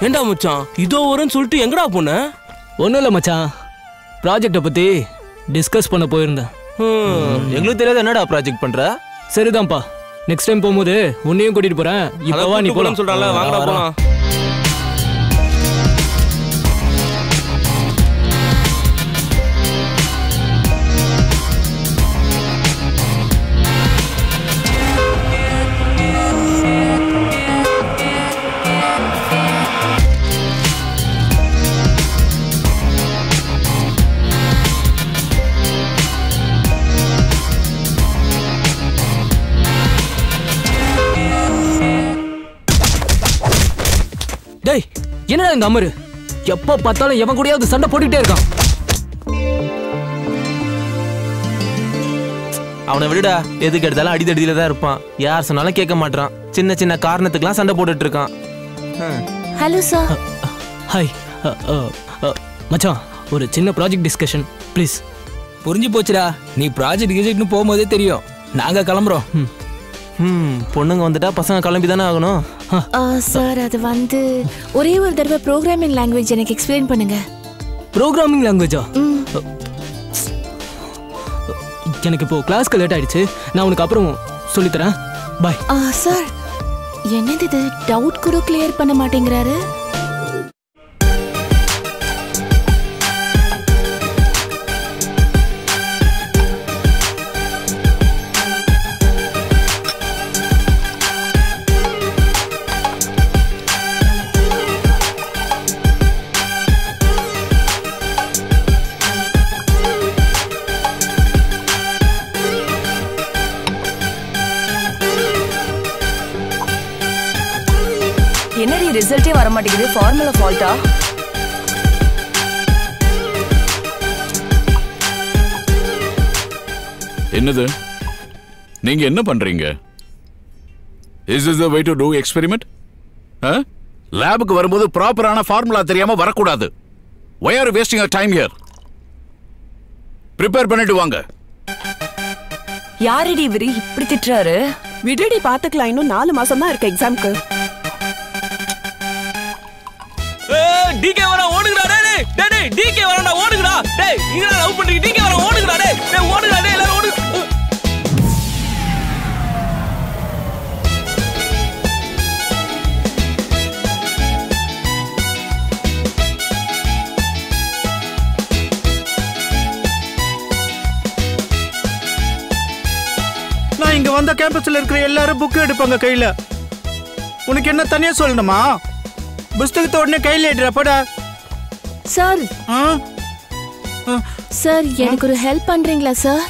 ஏண்டா மச்சான் இதோ வரும்னு சொல்லிட்டு எங்கடா போன? ஒன்றும் இல்லை மச்சான், ப்ராஜெக்டை பற்றி டிஸ்கஸ் பண்ண போயிருந்தேன். எங்களுக்கு தெரியாத என்னடா ப்ராஜெக்ட் பண்ற? சரிதான்ப்பா, நெக்ஸ்ட் டைம் போகும்போது உன்னையும் கூட்டிட்டு போறேன். இப்போவா நீ போலாம் சொல்றான்ல, வாங்கடா போலாம். டேய், என்னடா இந்த அமரு எப்ப பார்த்தாலும் எவன் கூடயாவது சண்டை போட்டுட்டே இருக்கான். அவனை விடுடா, எதுக்கு எடுத்தாலும் அடிதடியில தான் இருப்பான். யார் சொன்னாலும் கேட்க மாட்டான். சின்ன சின்ன காரணத்துக்குலாம் சண்டை போட்டுட்டு இருக்கான். Hello sir. ஹாய் மச்சான், ஒரு சின்ன ப்ராஜெக்ட் டிஸ்கஷன் ப்ளீஸ். புரிஞ்சு போச்சுடா, நீ ப்ராஜெக்ட்னு போகும்போதே தெரியும். நாங்க கிளம்புறோம். பொண்ணுங்க வந்துட்டா பசங்க கிளம்பி தானே ஆகணும். சார், அது வந்து ஒரே ஒரு தடவை ப்ரோக்ராமிங் லாங்குவேஜ் எனக்கு எக்ஸ்பிளைன் பண்ணுங்க. ப்ரோக்ராமிங் லாங்குவேஜா? எனக்கு இப்போ கிளாஸ்க்கு லேட் ஆயிடுச்சு, நான் உனக்கு அப்புறம் சொல்லித்தரேன். பாய். சார், என்னது இது? டவுட் கூட கிளியர் பண்ண மாட்டேங்கிறாரு. என்னடி ரிசல்ட்டே வர மாட்டேங்குது? ஃபார்முலா ஃபால்ட்டா? என்னது? நீங்க என்ன பண்றீங்க? Is this the way to do experiment? லேபுக்கு வரும்போது ப்ராப்பரான ஃபார்முலா தெரியாம வரக்கூடாது. Why are you wasting your time here? Prepare பண்ணிட்டு வாங்க. யாரடி இவரு இப்படி திட்டுறாரு? விடுடி பாத்துக்கலாம், இன்னும் 4 மாசம் தான் இருக்கு எக்ஸாம்க்கு. டிகே வர ஓடுங்கடா. டேய் டேய் டேய், டிகே வரடா, ஓடுங்கடா. டேய், இங்கடா லவ் பண்றீங்க. டிகே வர ஓடுங்கடா. டேய் டேய், ஓடுங்கடா. டேய் எல்லாரும் ஓடு. நான் இங்க வந்த கேம்பஸ்ல இருக்கிற எல்லாரும் புக் எடுப்பாங்க கையில. உனக்கு என்ன தனியா சொல்லணுமா? புஸ்தகத்தை உடனே கையில எடுற போடா. சார், சார் எனக்கு ஒரு ஹெல்ப் பண்றீங்களா சார்?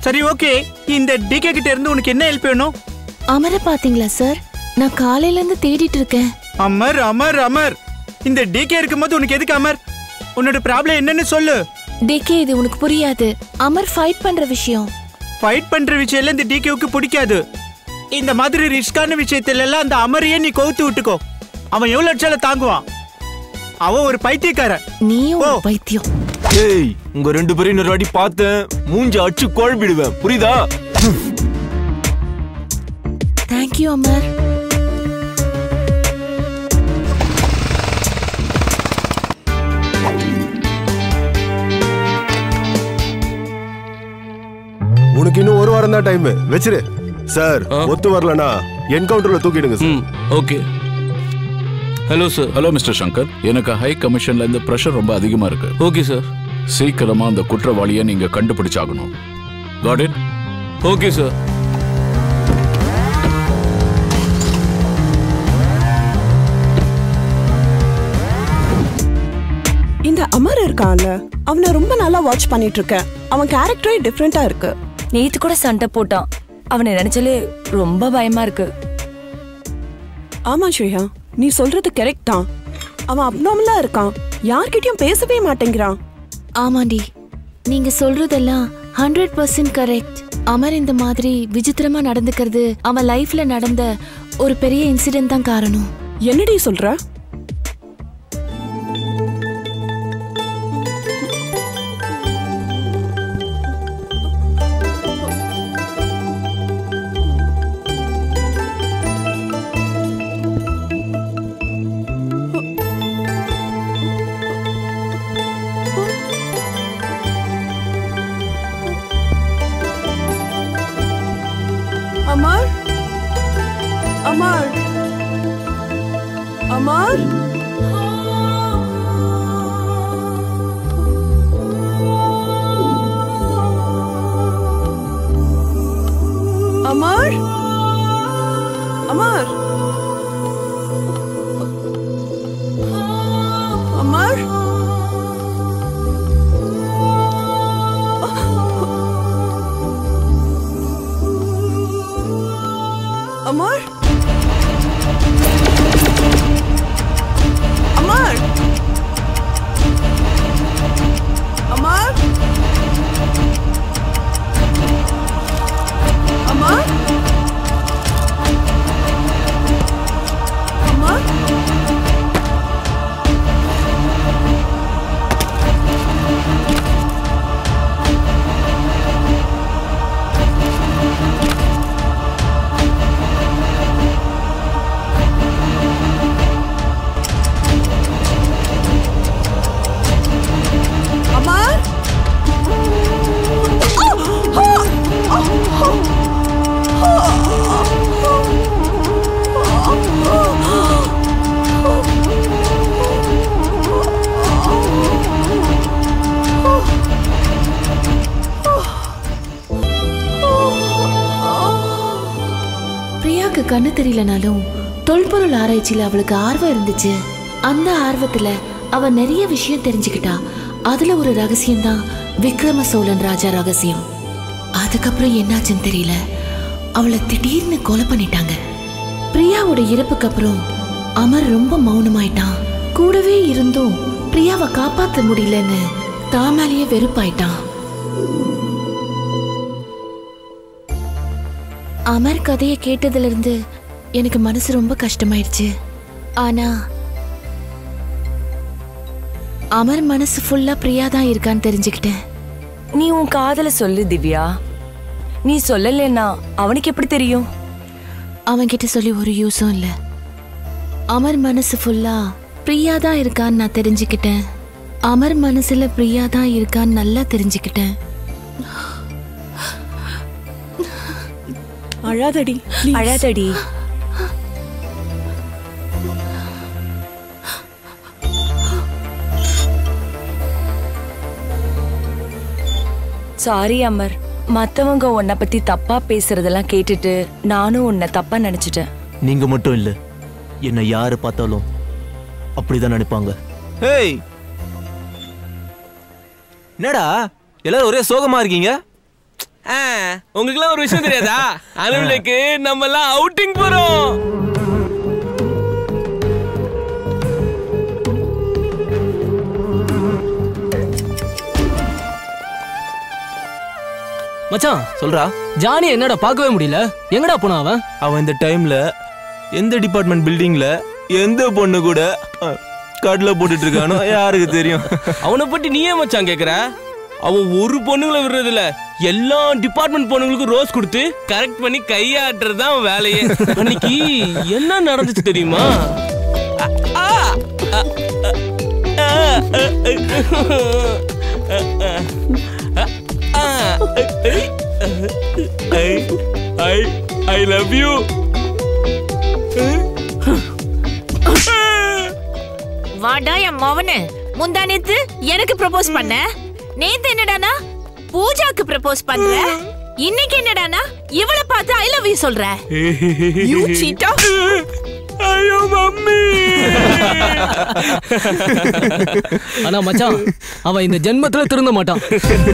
சரி, ஓகே. இந்த டிகே கிட்ட இருந்து உனக்கு என்ன ஹெல்ப் வேணும்? அமர பாத்தீங்களா சார்? நான் காலையில இருந்து தேடிட்டு இருக்கேன். அமர் அமர் அமர். இந்த டிகே இருக்கும்போது உனக்கு எதுக்கு அமர்? உன்னோட ப்ராப்ளம் என்னன்னு சொல்லு. டிகே, இது உனக்கு புரியாது. அமர் ஃபைட் பண்ற விஷயம். ஃபைட் பண்ற விஷயம் எல்லாம் இந்த டிகேவுக்கு பிடிக்காது. இந்த மாதிரி ரிஸ்கான விஷயத்துல எல்லாம் அந்த அமரையே நீ கவுத்து விட்டுக்கோ. அவன் எவ்வளவு லட்சம் தாங்குவான்? அவன் ஒரு பைத்தியக்காரன். நீயும் ஒரு பைத்தியம். ஏய், உங்க ரெண்டு பேரும் இன்னொரு வாட்டி பார்த்தேன், மூஞ்சி அடிச்சு குழம்பிடுவேன், புரியுதா? தேங்க்யூ அமர். உனக்கு இன்னும் 1 வாரம் தான் டைம், வெச்சிரு. சார், ஒத்து வரலனா என்கவுண்டர்ல தூக்கிடுங்க sir. Okay. Hello sir. Hello mister Shankar, எனக்கு ஹை கமிஷன்ல இருந்து பிரஷர் ரொம்ப அதிகமா இருக்கு. Okay sir. சீக்கிரமா அந்த குற்றவாளியை நீங்க கண்டுபிடிச்சாகணும். Got it? Okay sir. இந்த அமர் இருக்கான்ல, அவனை ரொம்ப நல்லா வாட்ச் பண்ணிட்டு இருக்கேன். அவன் கேரக்டரே டிஃப்ரெண்டா இருக்கு. நேத்து கூட சண்டை போட்டான். அவனை நினைச்சாலே ரொம்ப பயமா இருக்கு. ஆமா ஸ்ரேயா, நீ சொல்றது கரெக்ட் தான். அவன் அப்நார்மலா இருக்கான். யார்கிட்டயும் பேசவே மாட்டேங்கிறான். ஆமாண்டி, நீங்க சொல்றதெல்லாம் 100% கரெக்ட். அமர் இந்த மாதிரி விசித்திரமா நடந்துக்கிறது அவன் லைஃப்ல நடந்த ஒரு பெரிய இன்சிடென்ட் தான் காரணம். என்னடி சொல்ற? அமர் அமர் அமர் அமர் அமர் அமர் அமர் அமர் அமர் பிரியாக்கு கண்ணு தெரியலனாலும் தொல்பொருள் ஆராய்ச்சியில அவளுக்கு ஆர்வம் இருந்துச்சு. அந்த ஆர்வத்துல அவ நிறைய விஷயம் தெரிஞ்சுக்கிட்டா. அதுல ஒரு ரகசியம் தான் விக்ரம சோழன் ராஜா ரகசியம். அதுக்கப்புறம் என்னாச்சுன்னு தெரியல, அவளை திடீர்னு கொலை பண்ணிட்டாங்க. பிரியாவோட இறப்புக்கு அப்புறம் அமர் ரொம்ப மௌனமாயிட்டான். கூடவே இருந்தும் பிரியாவை காப்பாற்ற முடியலன்னு தாமாலேயே வெறுப்பாயிட்டான். அமர் கதையை கேட்டதுல இருந்து எனக்கு மனசு ரொம்ப கஷ்டமாயிடுச்சு. ஆனா அமர் மனசு ஃபுல்லா பிரியா தான் இருக்கான்னு தெரிஞ்சுக்கிட்டேன். நீ உன் காதல சொல்லு திவ்யா. நீ சொல்லலைன்னா அவனுக்கு எப்படி தெரியும்? அவன்கிட்ட சொல்லி ஒரு யூஸும் இல்ல. அமர் மனசு ஃபுல்லா பிரியா தான் இருக்கான்னு நான் தெரிஞ்சுக்கிட்டேன். அமர் மனசுல பிரியா தான் இருக்கான்னு நல்லா தெரிஞ்சுக்கிட்டேன். அழாதடி, அழாதடி. சாரி அமர், மத்தவங்க உன்னை பத்தி தப்பா பேசுறதெல்லாம் கேட்டுட்டு நானும் உன்னை தப்பா நினைச்சிட்டேன். நீங்க மட்டும் இல்ல, என்ன யாரு பார்த்தாலும் அப்படிதான் நினைப்பாங்க. ஹேய், என்னடா எல்லாரும் ஒரே சோகமா இருக்கீங்க? உங்களுக்குலாம் ஒரு விஷயம் தெரியாதா? அனுவிலுக்கு நம்ம எல்லாம் அவுட்டிங் போறோம். மச்சான் சொல்றா. ஜானி என்னடா பார்க்கவே முடியல, எங்கடா போனா அவன்? அவன் இந்த டைம்ல எந்த டிபார்ட்மெண்ட் பில்டிங்ல எந்த பொண்ணு கூட கடல போட்டுட்டு இருக்கானோ யாருக்கு தெரியும்? அவனை பத்தி நீயே மச்சான் கேக்குற? அவன் ஒரு பொண்ணுங்களை விடுறது இல்ல, எல்லா டிபார்ட்மெண்ட் பொண்ணுங்களுக்கும் ரோஸ் கொடுத்து கரெக்ட் பண்ணி கையாட்டுறது தான் வேலையே. அன்னைக்கு என்ன நடந்துச்சு தெரியுமா? I love you. வாடா என் மவனு, முந்தா நேத்து எனக்கு ப்ரப்போஸ் பண்ண. நேத்து என்னடானா பூஜாக்கு ப்ரப்போஸ் பண்ற. இன்னைக்கு என்னடானா இவளை பார்த்து ஐ லவ் யூ சொல்ற. யூ சீட்டா. ஐயோ மம்மி. ஆனா மச்சான் அவன் இந்த ஜென்மத்துல திருந்த மாட்டான்.